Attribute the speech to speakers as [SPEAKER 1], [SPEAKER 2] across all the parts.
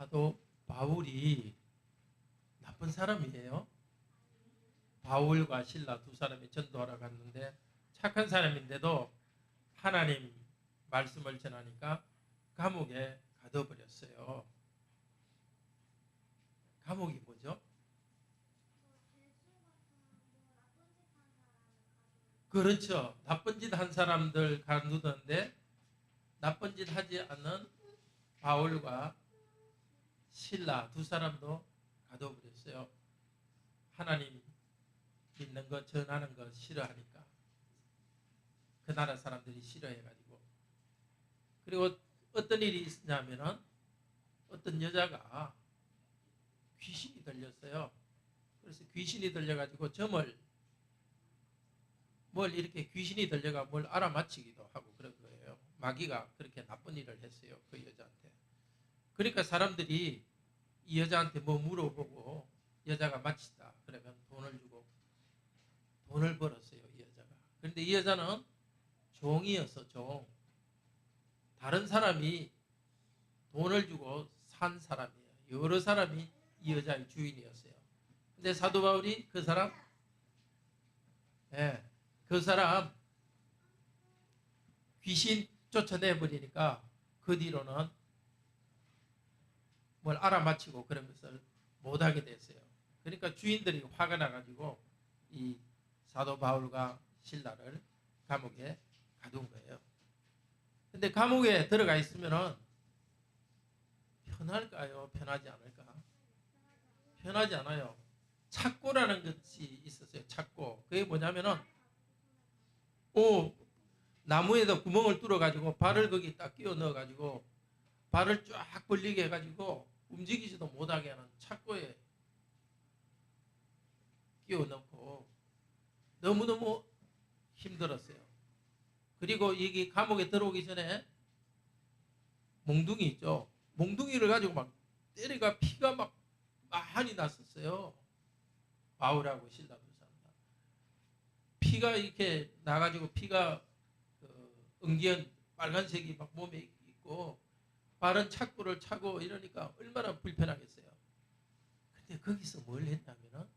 [SPEAKER 1] 사도 바울이 나쁜 사람이에요. 바울과 실라 두 사람이 전도하러 갔는데 착한 사람인데도 하나님 말씀을 전하니까 감옥에 가둬버렸어요. 감옥이 뭐죠? 그렇죠. 나쁜 짓 한 사람들 가두던데 나쁜 짓 하지 않는 바울과 실라 두 사람도 가둬버렸어요. 하나님 믿는 거 전하는 거 싫어하니까. 그 나라 사람들이 싫어해가지고. 그리고 어떤 일이 있었냐면은 어떤 여자가 귀신이 들렸어요. 그래서 귀신이 들려가지고 뭘 이렇게 귀신이 들려가 뭘 알아맞히기도 하고 그런 거예요. 마귀가 그렇게 나쁜 일을 했어요. 그 여자한테. 그러니까 사람들이 이 여자한테 뭐 물어보고 여자가 맞히다 그러면 돈을 주고 돈을 벌었어요. 이 여자가. 그런데 이 여자는 종이어서 종. 다른 사람이 돈을 주고 산 사람이에요. 여러 사람이 이 여자의 주인이었어요. 근데 사도 바울이 그 사람 귀신 쫓아내버리니까 그 뒤로는 뭘 알아맞히고 그런 것을 못하게 됐어요. 그러니까 주인들이 화가 나가지고 이 사도 바울과 실라를 감옥에 가둔 거예요. 근데 감옥에 들어가 있으면은 편할까요? 편하지 않을까? 편하지 않아요. 착고라는 것이 있었어요. 착고. 그게 뭐냐면은 나무에다 구멍을 뚫어가지고 발을 거기 딱 끼워 넣어가지고 발을 쫙 벌리게 해가지고 움직이지도 못하게 하는 착고에 끼워 넣고 너무너무 힘들었어요. 그리고 여기 감옥에 들어오기 전에 몽둥이 있죠. 몽둥이를 가지고 막 때려가 피가 막 많이 났었어요. 바울하고 실라 두 사람. 피가 이렇게 나가지고 피가 은기한 빨간색이 막 몸에 있고 발은 착고를 차고 이러니까 얼마나 불편하겠어요. 근데 거기서 뭘 했냐면은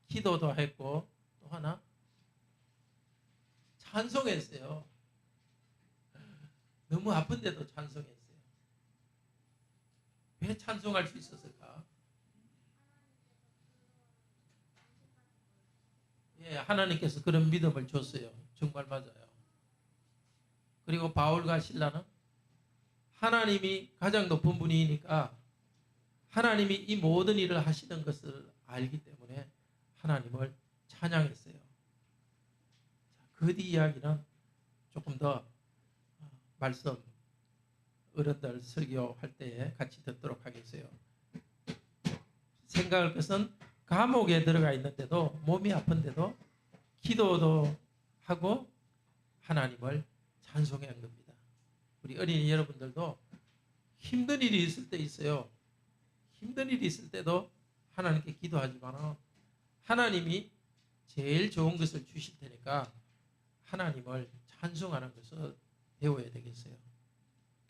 [SPEAKER 1] 기도도 했고 또 하나 찬송했어요. 너무 아픈데도 찬송했어요. 왜 찬송할 수 있었을까? 하나님께서 그런 믿음을 줬어요. 정말 맞아요. 그리고 바울과 실라는 하나님이 가장 높은 분이니까 하나님이 이 모든 일을 하시는 것을 알기 때문에 하나님을 찬양했어요. 그 뒤 이야기는 조금 더 말씀 어른들 설교할 때에 같이 듣도록 하겠어요. 생각할 것은 감옥에 들어가 있는데도 몸이 아픈데도 기도도 하고 하나님을 찬송한 겁니다. 우리 어린이 여러분들도 힘든 일이 있을 때 있어요. 힘든 일이 있을 때도 하나님께 기도하지만 하나님이 제일 좋은 것을 주실 테니까 하나님을 찬송하는 것을 배워야 되겠어요.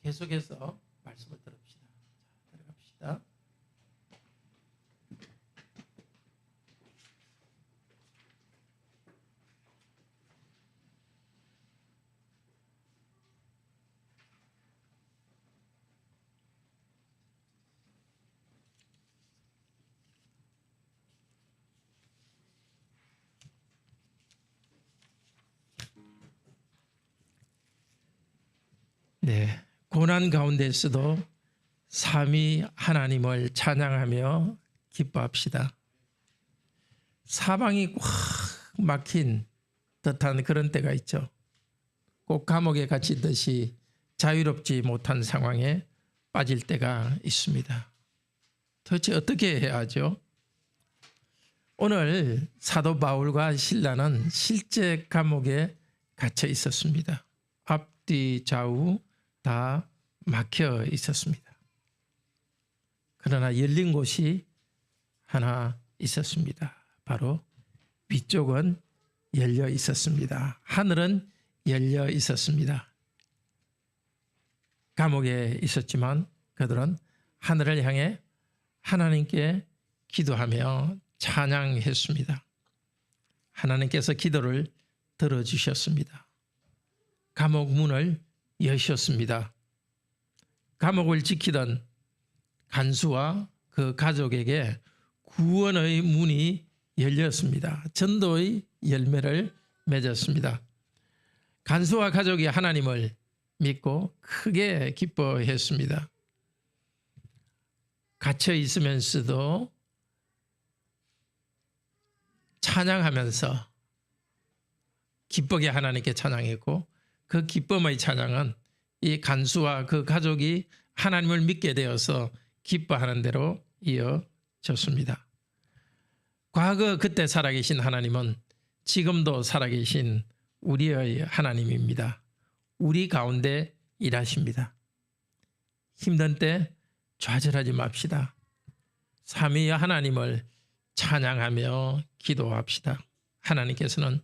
[SPEAKER 1] 계속해서 말씀을 들읍시다. 자, 들어갑시다. 네, 고난 가운데서도 삼위 하나님을 찬양하며 기뻐합시다. 사방이 꽉 막힌 듯한 그런 때가 있죠. 꼭 감옥에 갇힌 듯이 자유롭지 못한 상황에 빠질 때가 있습니다. 도대체 어떻게 해야 하죠? 오늘 사도 바울과 실라는 실제 감옥에 갇혀 있었습니다. 앞뒤 좌우 다 막혀 있었습니다. 그러나 열린 곳이 하나 있었습니다. 바로 위쪽은 열려 있었습니다. 하늘은 열려 있었습니다. 감옥에 있었지만 그들은 하늘을 향해 하나님께 기도하며 찬양했습니다. 하나님께서 기도를 들어주셨습니다. 감옥 문을 여셨습니다. 감옥을 지키던 간수와 그 가족에게 구원의 문이 열렸습니다. 전도의 열매를 맺었습니다. 간수와 가족이 하나님을 믿고 크게 기뻐했습니다. 갇혀 있으면서도 찬양하면서 기쁘게 하나님께 찬양했고, 그 기쁨의 찬양은 이 간수와 그 가족이 하나님을 믿게 되어서 기뻐하는 대로 이어졌습니다. 과거 그때 살아계신 하나님은 지금도 살아계신 우리의 하나님입니다. 우리 가운데 일하십니다. 힘든 때 좌절하지 맙시다. 삼위의 하나님을 찬양하며 기도합시다. 하나님께서는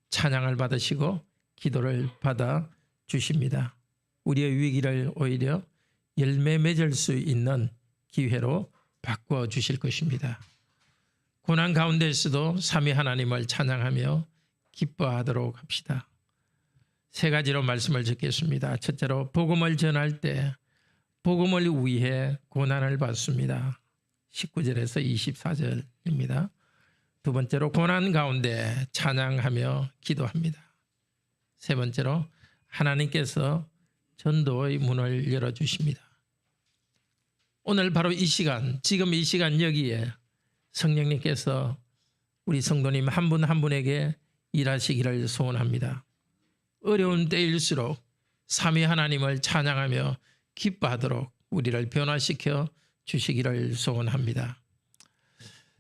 [SPEAKER 1] 찬양을 받으시고 기도를 받아 주십니다. 우리의 위기를 오히려 열매 맺을 수 있는 기회로 바꿔 주실 것입니다. 고난 가운데서도 삼위 하나님을 찬양하며 기뻐하도록 합시다. 세 가지로 말씀을 듣겠습니다. 첫째로, 복음을 전할 때 복음을 위해 고난을 받습니다. 19절에서 24절입니다. 두 번째로, 고난 가운데 찬양하며 기도합니다. 세 번째로, 하나님께서 전도의 문을 열어주십니다. 오늘 바로 이 시간, 지금 이 시간 여기에 성령님께서 우리 성도님 한 분 한 분에게 일하시기를 소원합니다. 어려운 때일수록 삼위 하나님을 찬양하며 기뻐하도록 우리를 변화시켜 주시기를 소원합니다.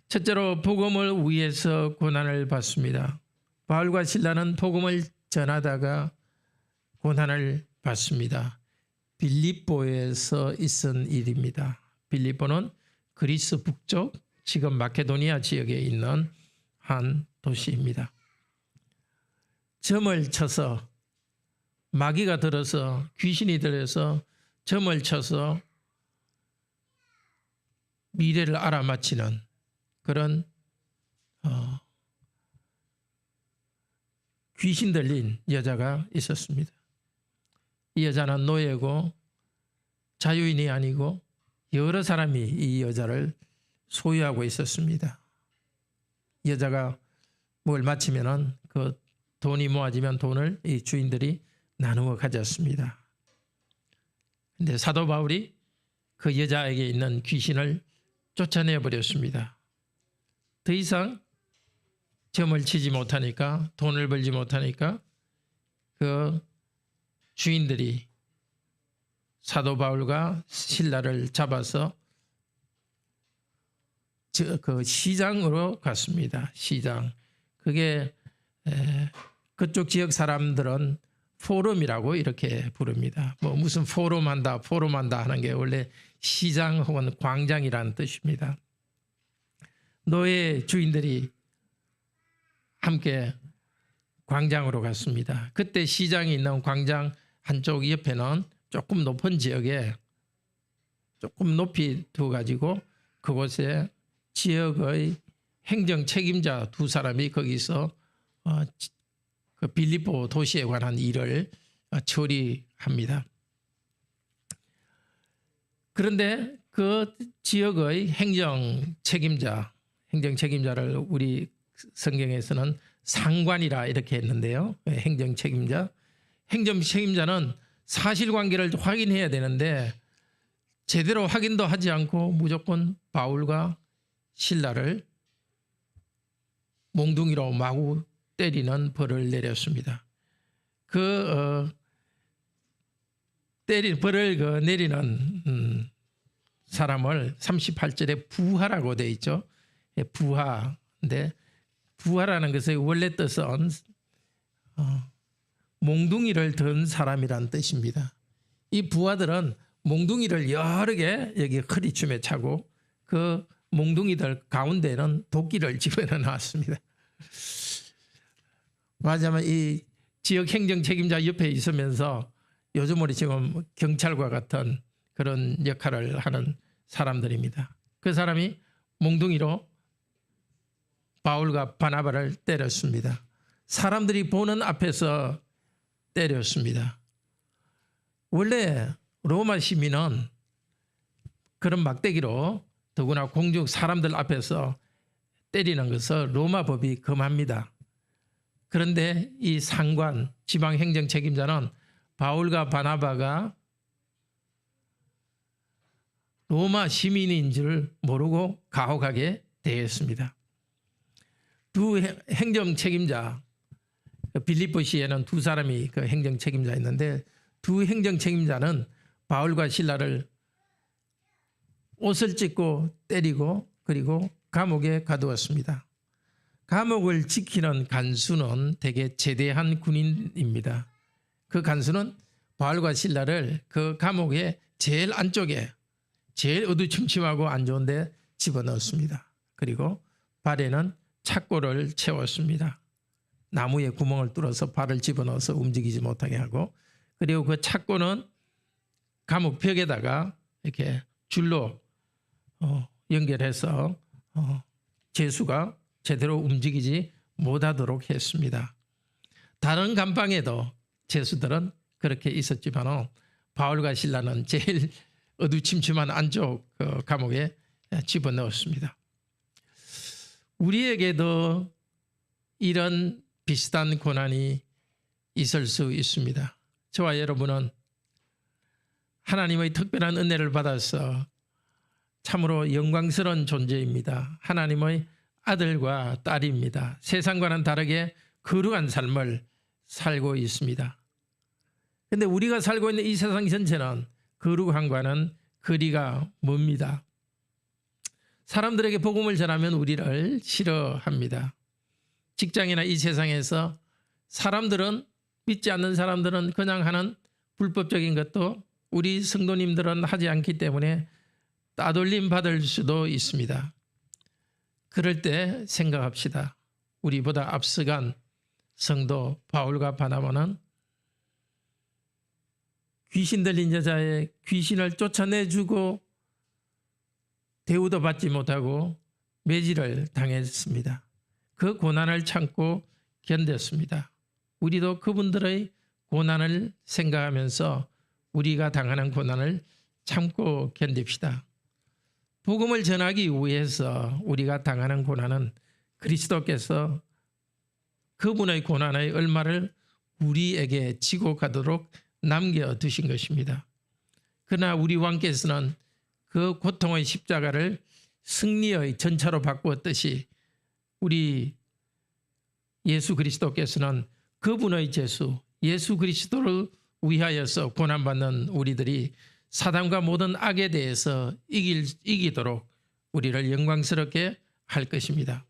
[SPEAKER 1] 첫째로, 복음을 위해서 고난을 받습니다. 바울과 실라는 복음을 전하다가 고난을 받습니다. 빌립보에서 있은 일입니다. 빌립보는 그리스 북쪽, 지금 마케도니아 지역에 있는 한 도시입니다. 점을 쳐서, 마귀가 들어서, 귀신이 들어서 점을 쳐서 미래를 알아맞히는 그런 귀신 들린 여자가 있었습니다. 이 여자는 노예고 자유인이 아니고 여러 사람이 이 여자를 소유하고 있었습니다. 여자가 뭘 마치면은 그 돈이 모아지면 돈을 이 주인들이 나누어 가졌습니다. 근데 사도 바울이 그 여자에게 있는 귀신을 쫓아내 버렸습니다. 더 이상 점을 치지 못하니까, 돈을 벌지 못하니까 그 주인들이 사도 바울과 실라를 잡아서 그 시장으로 갔습니다. 시장. 그게 그쪽 지역 사람들은 포럼이라고 이렇게 부릅니다. 뭐 무슨 포럼한다 하는 게 원래 시장 혹은 광장이라는 뜻입니다. 노예 주인들이 함께 광장으로 갔습니다. 그때 시장이 있는 광장 한쪽 옆에는 조금 높은 지역에 조금 높이 두어가지고 그곳에 지역의 행정 책임자 두 사람이 거기서 그 빌립보 도시에 관한 일을 처리합니다. 그런데 그 지역의 행정 책임자를 우리 성경에서는 상관이라 이렇게 했는데요. 행정 책임자는 사실관계를 확인해야 되는데 제대로 확인도 하지 않고 무조건 바울과 실라를 몽둥이로 마구 때리는 벌을 내렸습니다. 벌을 내리는 사람을 38절에 부하라고 되어 있죠. 부하인데 부하라는 것의 원래 뜻은 몽둥이를 든 사람이란 뜻입니다. 이 부하들은 몽둥이를 여러 개 여기 허리춤에 차고 그 몽둥이들 가운데는 도끼를 집어넣어 놨습니다. 맞으면 이 지역 행정 책임자 옆에 있으면서 요즘 우리 지금 경찰과 같은 그런 역할을 하는 사람들입니다. 그 사람이 몽둥이로 바울과 바나바를 때렸습니다. 사람들이 보는 앞에서 때렸습니다. 원래 로마 시민은 그런 막대기로 더구나 공중 사람들 앞에서 때리는 것을 로마 법이 금합니다. 그런데 이 상관, 지방행정 책임자는 바울과 바나바가 로마 시민인 줄 모르고 가혹하게 대했습니다. 두 행정 책임자, 빌립보시에는 두 사람이 그 행정 책임자였는데 두 행정 책임자는 바울과 실라를 옷을 찢고 때리고 그리고 감옥에 가두었습니다. 감옥을 지키는 간수는 대개 제대한 군인입니다. 그 간수는 바울과 실라를 그 감옥의 제일 안쪽에 제일 어두침침하고 안 좋은 데 집어넣었습니다. 그리고 발에는 착고를 채웠습니다. 나무에 구멍을 뚫어서 발을 집어넣어서 움직이지 못하게 하고 그리고 그 착고는 감옥 벽에다가 이렇게 줄로 연결해서 죄수가 제대로 움직이지 못하도록 했습니다. 다른 감방에도 죄수들은 그렇게 있었지만 바울과 실라는 제일 어두침침한 안쪽 감옥에 집어넣었습니다. 우리에게도 이런 비슷한 고난이 있을 수 있습니다. 저와 여러분은 하나님의 특별한 은혜를 받아서 참으로 영광스러운 존재입니다. 하나님의 아들과 딸입니다. 세상과는 다르게 거룩한 삶을 살고 있습니다. 그런데 우리가 살고 있는 이 세상 전체는 거룩함과는 거리가 멉니다. 사람들에게 복음을 전하면 우리를 싫어합니다. 직장이나 이 세상에서 사람들은 믿지 않는 사람들은 그냥 하는 불법적인 것도 우리 성도님들은 하지 않기 때문에 따돌림 받을 수도 있습니다. 그럴 때 생각합시다. 우리보다 앞서간 성도 바울과 바나바는 귀신 들린 여자의 귀신을 쫓아내주고 대우도 받지 못하고 매질을 당했습니다. 그 고난을 참고 견뎠습니다. 우리도 그분들의 고난을 생각하면서 우리가 당하는 고난을 참고 견딥시다. 복음을 전하기 위해서 우리가 당하는 고난은 그리스도께서 그분의 고난의 얼마를 우리에게 지고 가도록 남겨두신 것입니다. 그러나 우리 왕께서는 그 고통의 십자가를 승리의 전차로 바꾸었듯이 우리 예수 그리스도께서는 그분의 죄수 예수 그리스도를 위하여서 고난받는 우리들이 사단과 모든 악에 대해서 이기도록 우리를 영광스럽게 할 것입니다.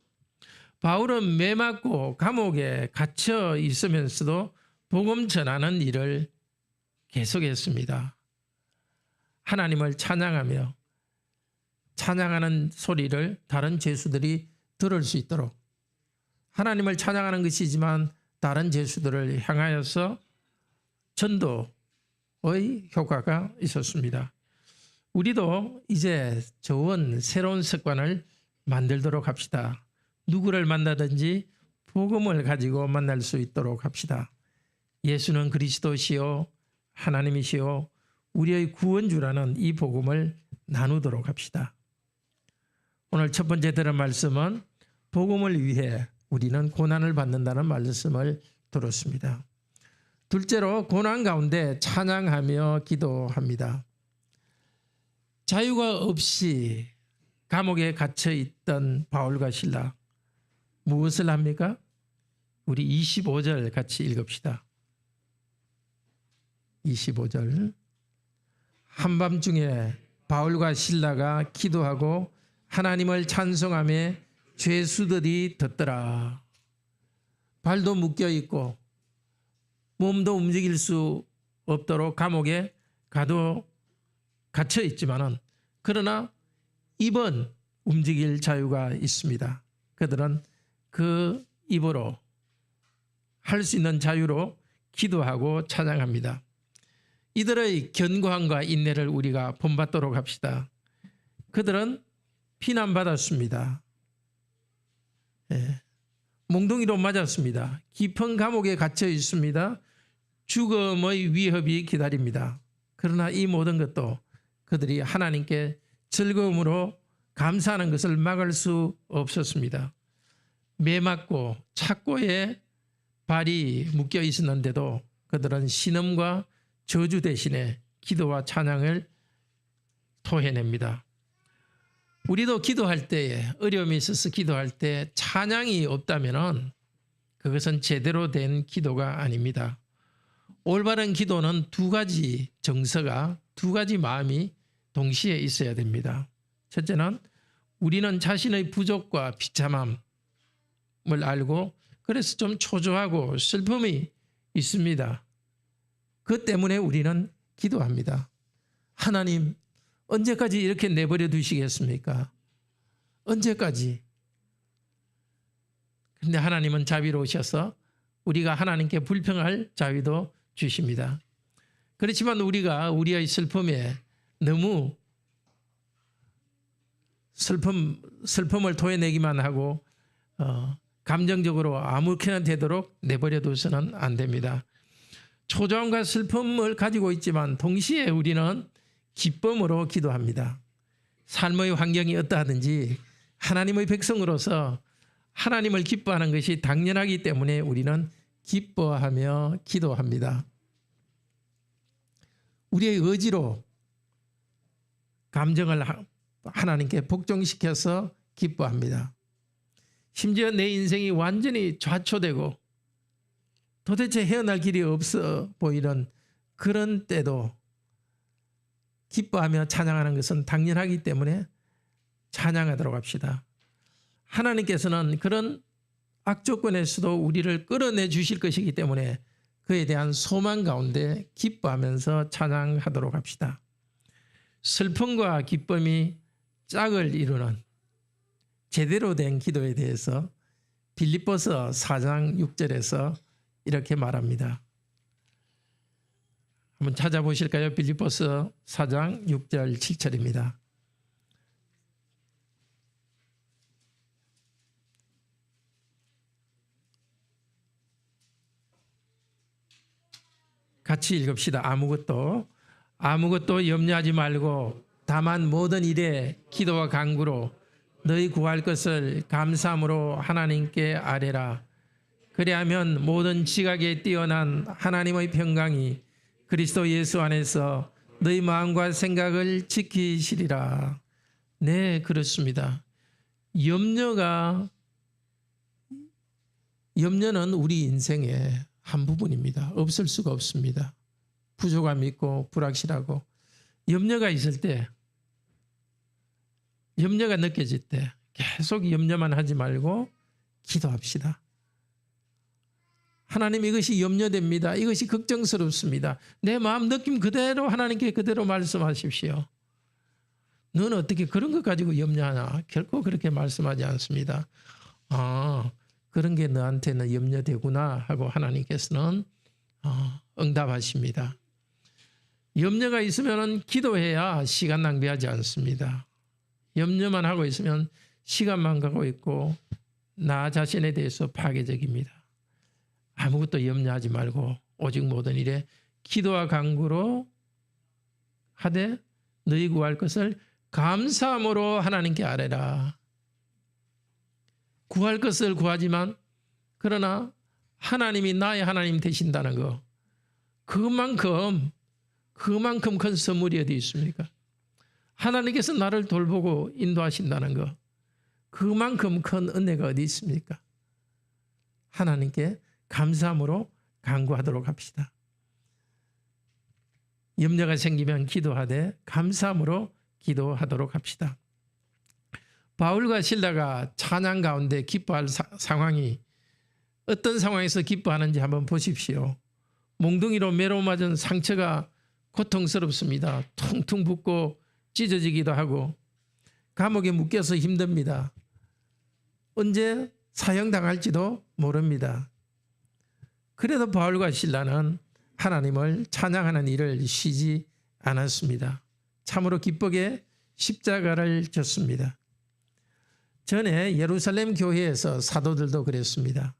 [SPEAKER 1] 바울은 매맞고 감옥에 갇혀 있으면서도 복음 전하는 일을 계속했습니다. 하나님을 찬양하며 찬양하는 소리를 다른 죄수들이 들을 수 있도록 하나님을 찬양하는 것이지만 다른 죄수들을 향하여서 전도의 효과가 있었습니다. 우리도 이제 좋은 새로운 습관을 만들도록 합시다. 누구를 만나든지 복음을 가지고 만날 수 있도록 합시다. 예수는 그리스도시요 하나님이시요 우리의 구원주라는 이 복음을 나누도록 합시다. 오늘 첫 번째 들은 말씀은 복음을 위해 우리는 고난을 받는다는 말씀을 들었습니다. 둘째로 고난 가운데 찬양하며 기도합니다. 자유가 없이 감옥에 갇혀 있던 바울과 실라 무엇을 합니까? 우리 25절 같이 읽읍시다. 25절 한밤중에 바울과 실라가 기도하고 하나님을 찬송하며 죄수들이 듣더라. 발도 묶여 있고 몸도 움직일 수 없도록 감옥에 갇혀 있지만은 그러나 입은 움직일 자유가 있습니다. 그들은 그 입으로 할 수 있는 자유로 기도하고 찬양합니다. 이들의 견고함과 인내를 우리가 본받도록 합시다. 그들은 비난받았습니다. 예. 몽둥이로 맞았습니다. 깊은 감옥에 갇혀 있습니다. 죽음의 위협이 기다립니다. 그러나 이 모든 것도 그들이 하나님께 즐거움으로 감사하는 것을 막을 수 없었습니다. 매맞고 착고에 발이 묶여 있었는데도 그들은 신음과 저주 대신에 기도와 찬양을 토해냅니다. 우리도 기도할 때에 어려움이 있어서 기도할 때 찬양이 없다면 그것은 제대로 된 기도가 아닙니다. 올바른 기도는 두 가지 정서가, 두 가지 마음이 동시에 있어야 됩니다. 첫째는 우리는 자신의 부족과 비참함을 알고 그래서 좀 초조하고 슬픔이 있습니다. 그 때문에 우리는 기도합니다. 하나님, 언제까지 이렇게 내버려 두시겠습니까? 언제까지? 그런데 하나님은 자비로우셔서 우리가 하나님께 불평할 자유도 주십니다. 그렇지만 우리가 우리의 슬픔에 너무 슬픔을 토해내기만 하고 감정적으로 아무렇게나 되도록 내버려 둬서는 안 됩니다. 초조함과 슬픔을 가지고 있지만 동시에 우리는 기쁨으로 기도합니다. 삶의 환경이 어떠하든지 하나님의 백성으로서 하나님을 기뻐하는 것이 당연하기 때문에 우리는 기뻐하며 기도합니다. 우리의 의지로 감정을 하나님께 복종시켜서 기뻐합니다. 심지어 내 인생이 완전히 좌초되고 도대체 헤어날 길이 없어 보이는 그런 때도 기뻐하며 찬양하는 것은 당연하기 때문에 찬양하도록 합시다. 하나님께서는 그런 악조건에서도 우리를 끌어내 주실 것이기 때문에 그에 대한 소망 가운데 기뻐하면서 찬양하도록 합시다. 슬픔과 기쁨이 짝을 이루는 제대로 된 기도에 대해서 빌립보서 4장 6절에서 이렇게 말합니다. 한번 찾아보실까요? 빌립보서 4장 6절 7절입니다. 같이 읽읍시다. 아무것도 염려하지 말고 다만 모든 일에 기도와 간구로 너희 구할 것을 감사함으로 하나님께 아뢰라. 그리하면 모든 지각에 뛰어난 하나님의 평강이 그리스도 예수 안에서 너희 마음과 생각을 지키시리라. 네, 그렇습니다. 염려는 우리 인생의 한 부분입니다. 없을 수가 없습니다. 부족함이 있고 불확실하고 염려가 있을 때, 염려가 느껴질 때 계속 염려만 하지 말고 기도합시다. 하나님, 이것이 염려됩니다. 이것이 걱정스럽습니다. 내 마음 느낌 그대로 하나님께 그대로 말씀하십시오. 너는 어떻게 그런 것 가지고 염려하나? 결코 그렇게 말씀하지 않습니다. 그런 게 너한테는 염려되구나 하고 하나님께서는 응답하십니다. 염려가 있으면 기도해야 시간 낭비하지 않습니다. 염려만 하고 있으면 시간만 가고 있고 나 자신에 대해서 파괴적입니다. 아무것도 염려하지 말고 오직 모든 일에 기도와 간구로 하되 너희 구할 것을 감사함으로 하나님께 아뢰라. 구할 것을 구하지만 그러나 하나님이 나의 하나님 되신다는 거, 그만큼 큰 선물이 어디 있습니까? 하나님께서 나를 돌보고 인도하신다는 거, 그만큼 큰 은혜가 어디 있습니까? 하나님께 감사함으로 간구하도록 합시다. 염려가 생기면 기도하되 감사함으로 기도하도록 합시다. 바울과 실라가 찬양 가운데 기뻐할 상황이 어떤 상황에서 기뻐하는지 한번 보십시오. 몽둥이로 매로 맞은 상처가 고통스럽습니다. 퉁퉁 붓고 찢어지기도 하고 감옥에 묶여서 힘듭니다. 언제 사형당할지도 모릅니다. 그래도 바울과 실라는 하나님을 찬양하는 일을 쉬지 않았습니다. 참으로 기쁘게 십자가를 졌습니다. 전에 예루살렘 교회에서 사도들도 그랬습니다.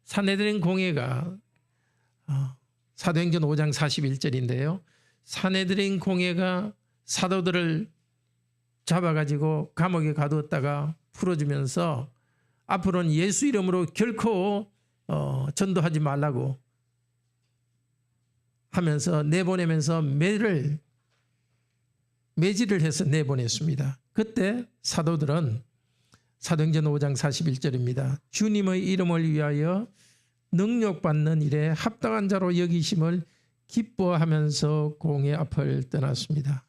[SPEAKER 1] 산헤드린 공회가 사도행전 5장 41절인데요. 산헤드린 공회가 사도들을 잡아가지고 감옥에 가두었다가 풀어주면서 앞으로는 예수 이름으로 결코 전도하지 말라고 하면서 내보내면서 매질을 해서 내보냈습니다. 그때 사도들은 사도행전 5장 41절입니다. 주님의 이름을 위하여 능력받는 일에 합당한 자로 여기심을 기뻐하면서 공회 앞을 떠났습니다.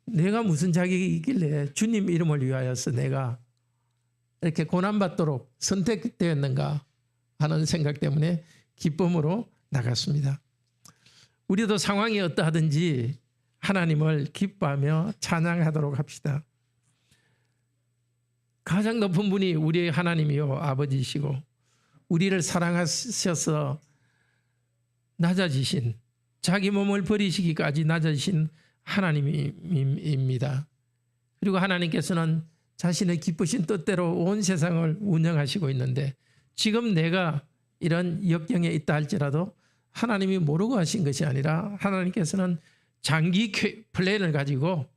[SPEAKER 1] 내가 무슨 자격이 있길래 주님 이름을 위하여서 내가 이렇게 고난받도록 선택되었는가 하는 생각 때문에 기쁨으로 나갔습니다. 우리도 상황이 어떠하든지 하나님을 기뻐하며 찬양하도록 합시다. 가장 높은 분이 우리의 하나님이요 아버지시고 우리를 사랑하셔서 낮아지신, 자기 몸을 버리시기까지 낮아지신 하나님입니다. 그리고 하나님께서는 자신의 기쁘신 뜻대로 온 세상을 운영하시고 있는데 지금 내가 이런 역경에 있다 할지라도 하나님이 모르고 하신 것이 아니라 하나님께서는 장기 플랜을 가지고,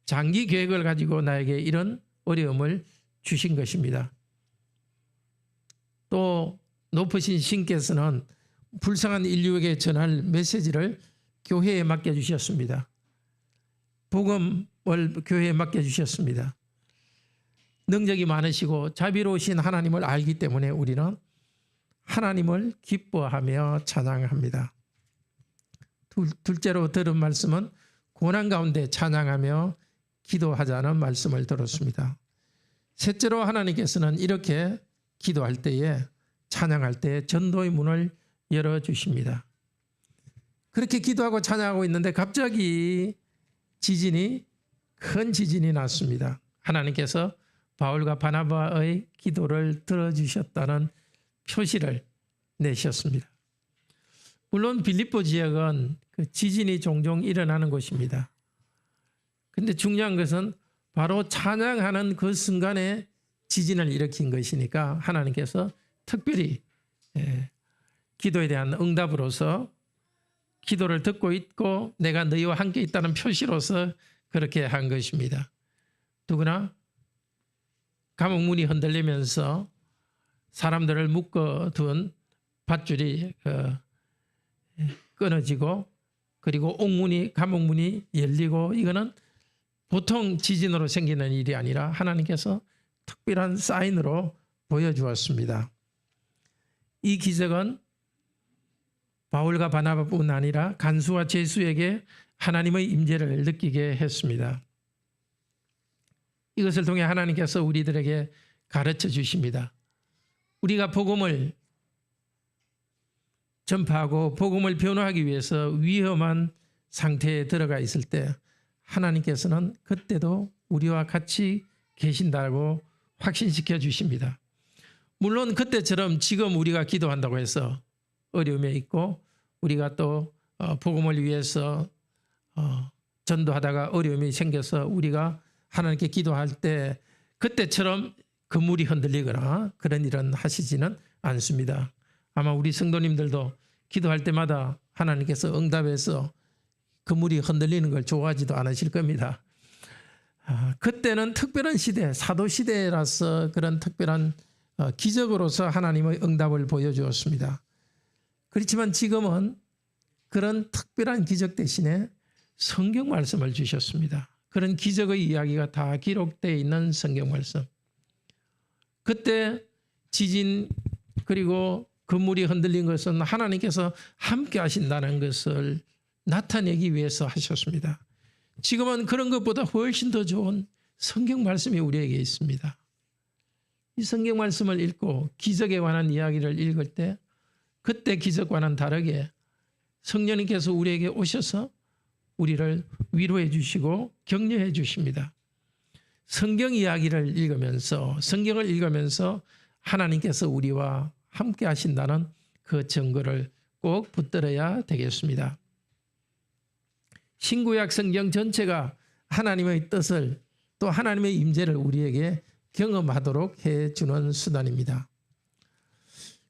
[SPEAKER 1] 장기 계획을 가지고 나에게 이런 어려움을 주신 것입니다. 또 높으신 신께서는 불쌍한 인류에게 전할 메시지를 교회에 맡겨주셨습니다. 복음을 교회에 맡겨주셨습니다. 능력이 많으시고 자비로우신 하나님을 알기 때문에 우리는 하나님을 기뻐하며 찬양합니다. 둘째로 들은 말씀은 고난 가운데 찬양하며 기도하자는 말씀을 들었습니다. 셋째로 하나님께서는 이렇게 기도할 때에, 찬양할 때에 전도의 문을 열어주십니다. 그렇게 기도하고 찬양하고 있는데 갑자기 큰 지진이 났습니다. 하나님께서 바울과 바나바의 기도를 들어주셨다는 표시를 내셨습니다. 물론 빌립보 지역은 그 지진이 종종 일어나는 곳입니다. 그런데 중요한 것은 바로 찬양하는 그 순간에 지진을 일으킨 것이니까 하나님께서 특별히 기도에 대한 응답으로서 기도를 듣고 있고 내가 너희와 함께 있다는 표시로서 그렇게 한 것입니다. 누구나 감옥 문이 흔들리면서 사람들을 묶어둔 밧줄이 끊어지고 그리고 감옥 문이 열리고, 이거는 보통 지진으로 생기는 일이 아니라 하나님께서 특별한 사인으로 보여주었습니다. 이 기적은 바울과 바나바뿐 아니라 간수와 제수에게 하나님의 임재를 느끼게 했습니다. 이것을 통해 하나님께서 우리들에게 가르쳐 주십니다. 우리가 복음을 전파하고 복음을 변호하기 위해서 위험한 상태에 들어가 있을 때 하나님께서는 그때도 우리와 같이 계신다고 확신시켜 주십니다. 물론 그때처럼 지금 우리가 기도한다고 해서 어려움에 있고 우리가 또 복음을 위해서 전도하다가 어려움이 생겨서 우리가 하나님께 기도할 때 그때처럼 그물이 흔들리거나 그런 일은 하시지는 않습니다. 아마 우리 성도님들도 기도할 때마다 하나님께서 응답해서 그물이 흔들리는 걸 좋아하지도 않으실 겁니다. 그때는 특별한 시대, 사도 시대라서 그런 특별한 기적으로서 하나님의 응답을 보여주었습니다. 그렇지만 지금은 그런 특별한 기적 대신에 성경 말씀을 주셨습니다. 그런 기적의 이야기가 다 기록되어 있는 성경 말씀. 그때 지진 그리고 그물이 흔들린 것은 하나님께서 함께 하신다는 것을 나타내기 위해서 하셨습니다. 지금은 그런 것보다 훨씬 더 좋은 성경 말씀이 우리에게 있습니다. 이 성경 말씀을 읽고 기적에 관한 이야기를 읽을 때 그때 기적과는 다르게 성령님께서 우리에게 오셔서 우리를 위로해 주시고 격려해 주십니다. 성경 이야기를 읽으면서, 성경을 읽으면서 하나님께서 우리와 함께 하신다는 그 증거를 꼭 붙들어야 되겠습니다. 신구약 성경 전체가 하나님의 뜻을 또 하나님의 임재를 우리에게 경험하도록 해주는 수단입니다.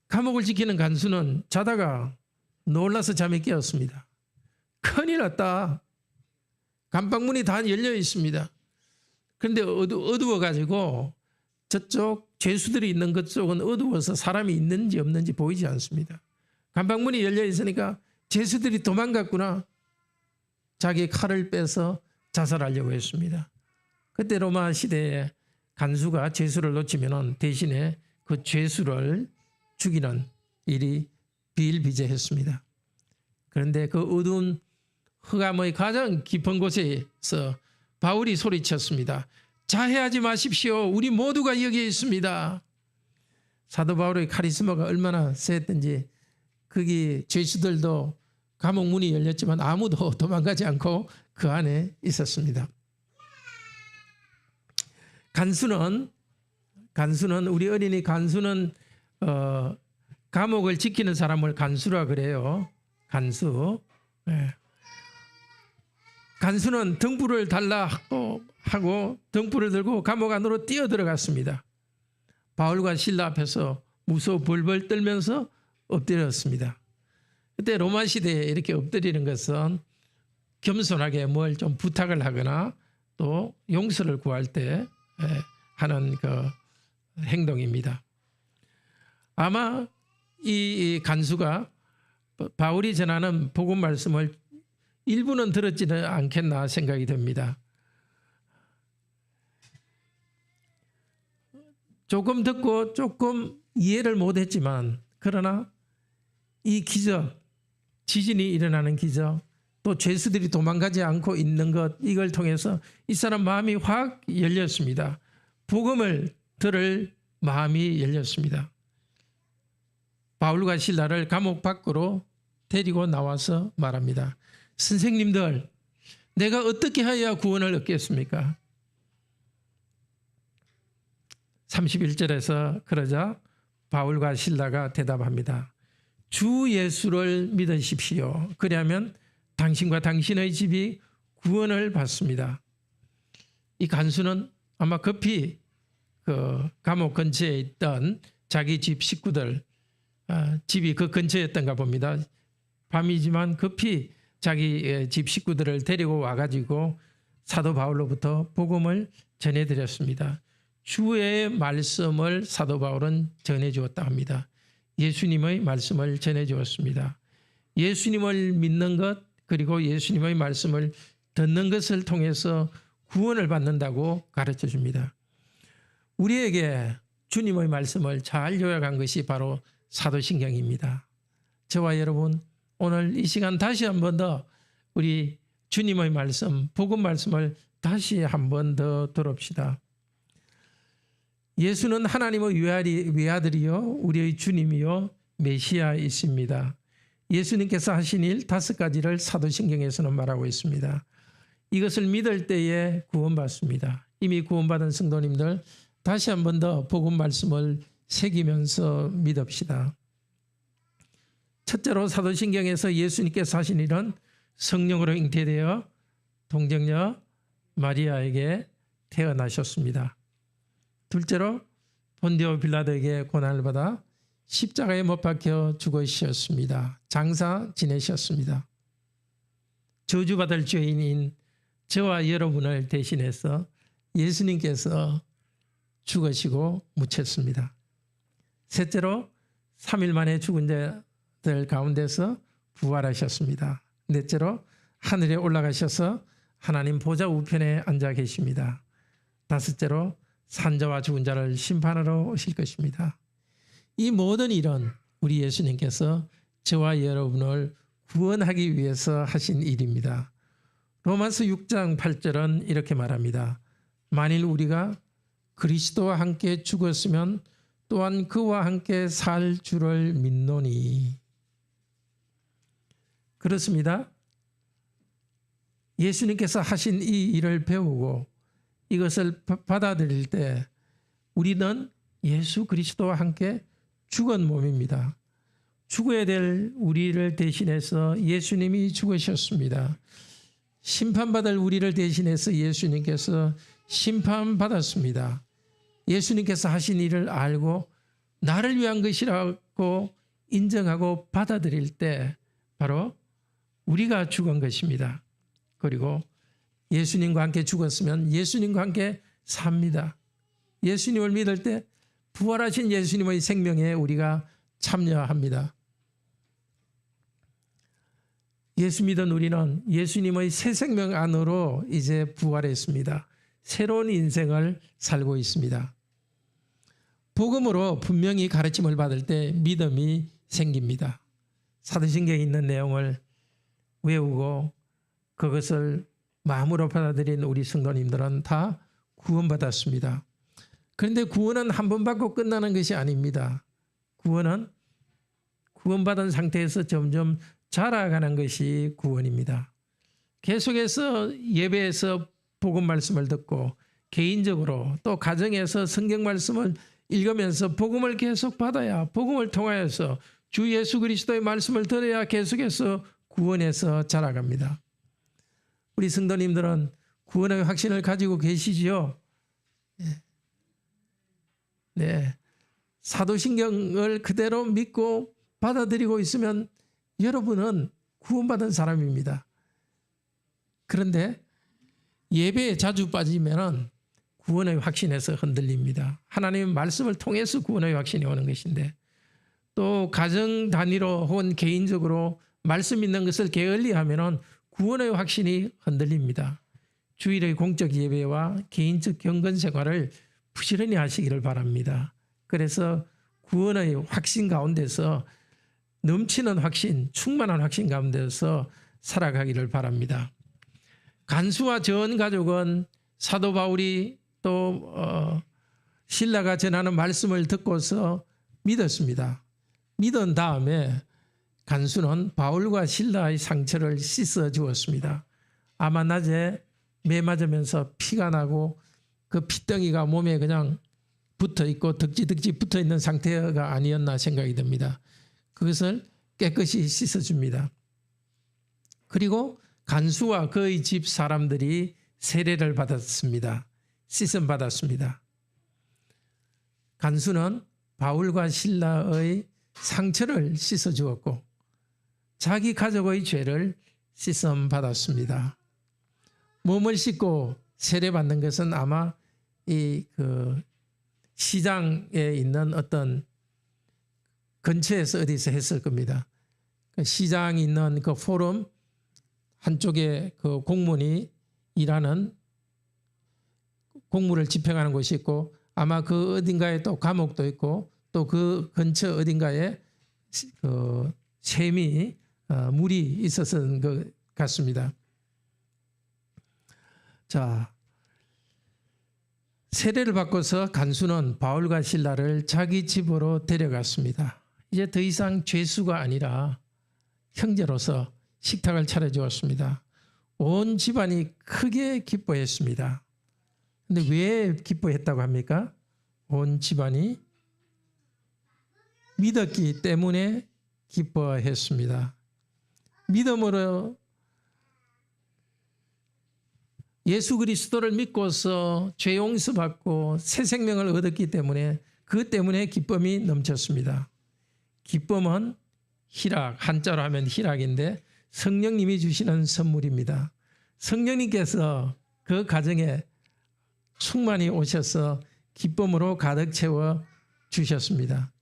[SPEAKER 1] 감옥을 지키는 간수는 자다가 놀라서 잠에 깨었습니다. 큰일 났다. 감방문이 다 열려 있습니다. 그런데 어두워가지고 저쪽 죄수들이 있는 그쪽은 어두워서 사람이 있는지 없는지 보이지 않습니다. 감방문이 열려 있으니까 죄수들이 도망갔구나. 자기 칼을 빼서 자살하려고 했습니다. 그때 로마 시대에 간수가 죄수를 놓치면 대신에 그 죄수를 죽이는 일이 비일비재했습니다. 그런데 그 어두운 흑암의 가장 깊은 곳에서 바울이 소리쳤습니다. 자해하지 마십시오. 우리 모두가 여기에 있습니다. 사도 바울의 카리스마가 얼마나 셌든지 거기 죄수들도 감옥 문이 열렸지만 아무도 도망가지 않고 그 안에 있었습니다. 간수는 우리 어린이 간수는 감옥을 지키는 사람을 간수라 그래요. 간수. 네. 간수는 등불을 달라 하고 등불을 들고 감옥 안으로 뛰어 들어갔습니다. 바울과 실라 앞에서 무서워 벌벌 떨면서 엎드렸습니다. 그때 로마 시대에 이렇게 엎드리는 것은 겸손하게 뭘 좀 부탁을 하거나 또 용서를 구할 때 하는 그 행동입니다. 아마 이 간수가 바울이 전하는 복음 말씀을 일부는 들었지는 않겠나 생각이 됩니다. 조금 듣고 조금 이해를 못했지만 그러나 이 기적, 지진이 일어나는 기적, 또 죄수들이 도망가지 않고 있는 것, 이걸 통해서 이 사람 마음이 확 열렸습니다. 복음을 들을 마음이 열렸습니다. 바울과 실라를 감옥 밖으로 데리고 나와서 말합니다. 선생님들, 내가 어떻게 해야 구원을 얻겠습니까? 31절에서 그러자 바울과 실라가 대답합니다. 주 예수를 믿으십시오. 그리하면 당신과 당신의 집이 구원을 받습니다. 이 간수는 아마 급히 그 감옥 근처에 있던 자기 집 식구들, 집이 그 근처였던가 봅니다. 밤이지만 급히 자기 집 식구들을 데리고 와가지고 사도 바울로부터 복음을 전해드렸습니다. 주의 말씀을 사도 바울은 전해주었다 합니다. 예수님의 말씀을 전해주었습니다. 예수님을 믿는 것 그리고 예수님의 말씀을 듣는 것을 통해서 구원을 받는다고 가르쳐 줍니다. 우리에게 주님의 말씀을 잘 요약한 것이 바로 사도신경입니다. 저와 여러분 오늘 이 시간 다시 한 번 더 우리 주님의 말씀, 복음 말씀을 다시 한 번 더 들읍시다. 예수는 하나님의 외아들이요 우리의 주님이요 메시아이십니다. 예수님께서 하신 일 5가지를 사도신경에서는 말하고 있습니다. 이것을 믿을 때에 구원받습니다. 이미 구원받은 성도님들 다시 한 번 더 복음 말씀을 새기면서 믿읍시다. 첫째로 사도신경에서 예수님께서 하신 일은 성령으로 잉태되어 동정녀 마리아에게 태어나셨습니다. 둘째로 본디오 빌라도에게 고난을 받아 십자가에 못 박혀 죽으셨습니다. 장사 지내셨습니다. 저주받을 죄인인 저와 여러분을 대신해서 예수님께서 죽으시고 묻혔습니다. 셋째로 3일 만에 죽은 자들 가운데서 부활하셨습니다. 넷째로 하늘에 올라가셔서 하나님 보좌 우편에 앉아 계십니다. 다섯째로 산자와 죽은 자를 심판하러 오실 것입니다. 이 모든 일은 우리 예수님께서 저와 여러분을 구원하기 위해서 하신 일입니다. 로마서 6장 8절은 이렇게 말합니다. 만일 우리가 그리스도와 함께 죽었으면 또한 그와 함께 살 줄을 믿노니. 그렇습니다. 예수님께서 하신 이 일을 배우고 이것을 받아들일 때 우리는 예수 그리스도와 함께 죽은 몸입니다. 죽어야 될 우리를 대신해서 예수님이 죽으셨습니다. 심판받을 우리를 대신해서 예수님께서 심판받았습니다. 예수님께서 하신 일을 알고 나를 위한 것이라고 인정하고 받아들일 때 바로 우리가 죽은 것입니다. 그리고 예수님과 함께 죽었으면 예수님과 함께 삽니다. 예수님을 믿을 때 부활하신 예수님의 생명에 우리가 참여합니다. 예수 믿은 우리는 예수님의 새 생명 안으로 이제 부활했습니다. 새로운 인생을 살고 있습니다. 복음으로 분명히 가르침을 받을 때 믿음이 생깁니다. 사도신경에 있는 내용을 외우고 그것을 마음으로 받아들인 우리 성도님들은 다 구원받았습니다. 그런데 구원은 한 번 받고 끝나는 것이 아닙니다. 구원은 구원받은 상태에서 점점 자라가는 것이 구원입니다. 계속해서 예배에서 복음 말씀을 듣고 개인적으로 또 가정에서 성경 말씀을 읽으면서 복음을 계속 받아야 복음을 통하여서 주 예수 그리스도의 말씀을 들어야 계속해서 구원에서 자라갑니다. 우리 성도님들은 구원의 확신을 가지고 계시지요? 네. 사도신경을 그대로 믿고 받아들이고 있으면 여러분은 구원받은 사람입니다. 그런데 예배에 자주 빠지면 구원의 확신에서 흔들립니다. 하나님의 말씀을 통해서 구원의 확신이 오는 것인데 또 가정 단위로 혹은 개인적으로 말씀 있는 것을 게을리하면 구원의 확신이 흔들립니다. 주일의 공적 예배와 개인적 경건 생활을 부지런히 하시기를 바랍니다. 그래서 구원의 확신 가운데서 넘치는 확신, 충만한 확신 가운데서 살아가기를 바랍니다. 간수와 전 가족은 사도 바울이 또 신라가 전하는 말씀을 듣고서 믿었습니다. 믿은 다음에 간수는 바울과 신라의 상처를 씻어 주었습니다. 아마 낮에 매 맞으면서 피가 나고 그 핏덩이가 몸에 그냥 붙어 있고 덕지덕지 붙어 있는 상태가 아니었나 생각이 듭니다. 그것을 깨끗이 씻어줍니다. 그리고 간수와 그의 집 사람들이 세례를 받았습니다. 씻음 받았습니다. 간수는 바울과 신라의 상처를 씻어 주었고 자기 가족의 죄를 씻음 받았습니다. 몸을 씻고 세례 받는 것은 아마 이 시장에 있는 어떤 근처에서 어디서 했을 겁니다. 시장이 있는 그 포럼 한쪽에 그 공무원이 일하는 공무를 집행하는 곳이 있고 아마 그 어딘가에 또 감옥도 있고 또 그 근처 어딘가에 그 샘이 물이 있었던 것 같습니다. 자, 세례를 받고서 간수는 바울과 신라를 자기 집으로 데려갔습니다. 이제 더 이상 죄수가 아니라 형제로서 식탁을 차려주었습니다. 온 집안이 크게 기뻐했습니다. 근데 왜 기뻐했다고 합니까? 온 집안이 믿었기 때문에 기뻐했습니다. 믿음으로 예수 그리스도를 믿고서 죄 용서받고 새 생명을 얻었기 때문에 그 때문에 기쁨이 넘쳤습니다. 기쁨은 희락, 한자로 하면 희락인데 성령님이 주시는 선물입니다. 성령님께서 그 가정에 충만히 오셔서 기쁨으로 가득 채워 주셨습니다.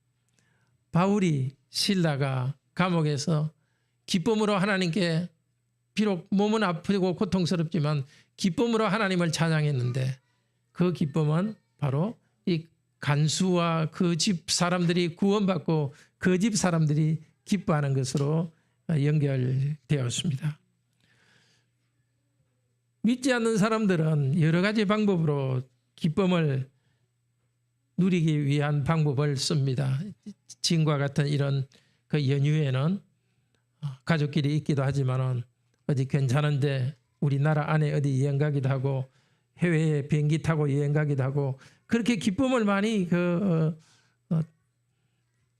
[SPEAKER 1] 바울이 신라가 감옥에서 기쁨으로 하나님께 비록 몸은 아프고 고통스럽지만 기쁨으로 하나님을 찬양했는데 그 기쁨은 바로 이 간수와 그 집 사람들이 구원받고 그 집 사람들이 기뻐하는 것으로 연결되었습니다. 믿지 않는 사람들은 여러 가지 방법으로 기쁨을 누리기 위한 방법을 씁니다. 지금과 같은 이런 그 연휴에는 가족끼리 있기도 하지만은 어디 괜찮은데 우리나라 안에 어디 여행 가기도 하고 해외에 비행기 타고 여행 가기도 하고 그렇게 기쁨을 많이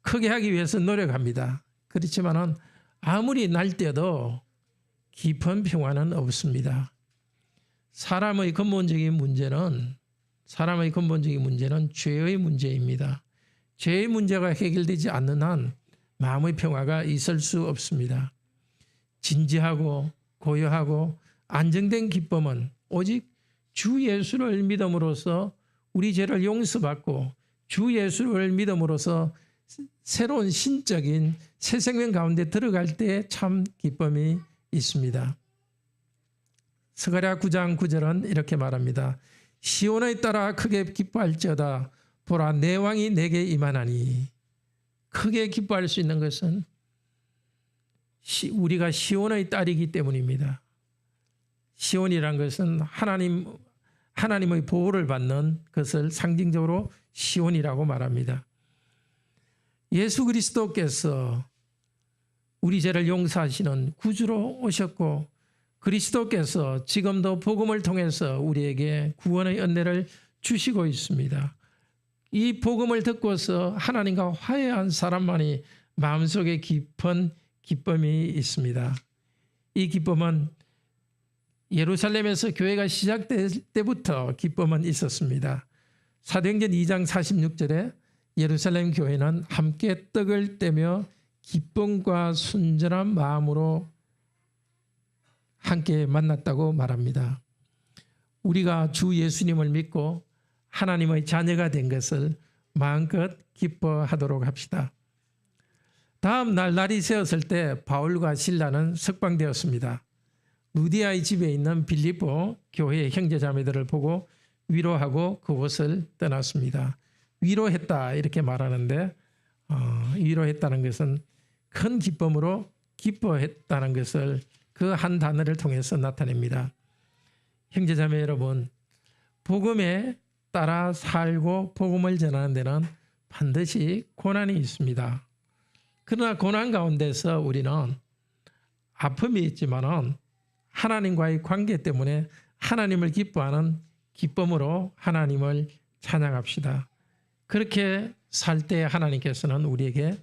[SPEAKER 1] 크게 하기 위해서 노력합니다. 그렇지만은 아무리 날 때도 깊은 평화는 없습니다. 사람의 근본적인 문제는 죄의 문제입니다. 죄의 문제가 해결되지 않는 한 마음의 평화가 있을 수 없습니다. 진지하고 고요하고 안정된 기쁨은 오직 주 예수를 믿음으로써 우리 죄를 용서받고 주 예수를 믿음으로써 새로운 신적인 새 생명 가운데 들어갈 때 참 기쁨이 있습니다. 스가랴 9장 9절은 이렇게 말합니다. 시온에 따라 크게 기뻐할지어다. 보라, 내 왕이 내게 임하나니. 크게 기뻐할 수 있는 것은 우리가 시온의 딸이기 때문입니다. 시온이란 것은 하나님의 보호를 받는 것을 상징적으로 시온이라고 말합니다. 예수 그리스도께서 우리 죄를 용서하시는 구주로 오셨고 그리스도께서 지금도 복음을 통해서 우리에게 구원의 은혜를 주시고 있습니다. 이 복음을 듣고서 하나님과 화해한 사람만이 마음속에 깊은 기쁨이 있습니다. 이 기쁨은 예루살렘에서 교회가 시작될 때부터 기쁨은 있었습니다. 사도행전 2장 46절에 예루살렘 교회는 함께 떡을 떼며 기쁨과 순전한 마음으로 함께 만났다고 말합니다. 우리가 주 예수님을 믿고 하나님의 자녀가 된 것을 마음껏 기뻐하도록 합시다. 다음 날 날이 새었을 때 바울과 실라는 석방되었습니다. 루디아의 집에 있는 빌립보 교회의 형제자매들을 보고 위로하고 그곳을 떠났습니다. 위로했다 이렇게 말하는데 위로했다는 것은 큰 기쁨으로 기뻐했다는 것을 그 한 단어를 통해서 나타냅니다. 형제자매 여러분, 복음에 따라 살고 복음을 전하는 데는 반드시 고난이 있습니다. 그러나 고난 가운데서 우리는 아픔이 있지만은 하나님과의 관계 때문에 하나님을 기뻐하는 기쁨으로 하나님을 찬양합시다. 그렇게 살 때 하나님께서는 우리에게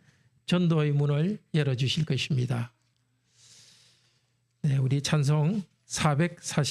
[SPEAKER 1] 전도의 문을 열어주실 것입니다. 네, 우리 찬송 440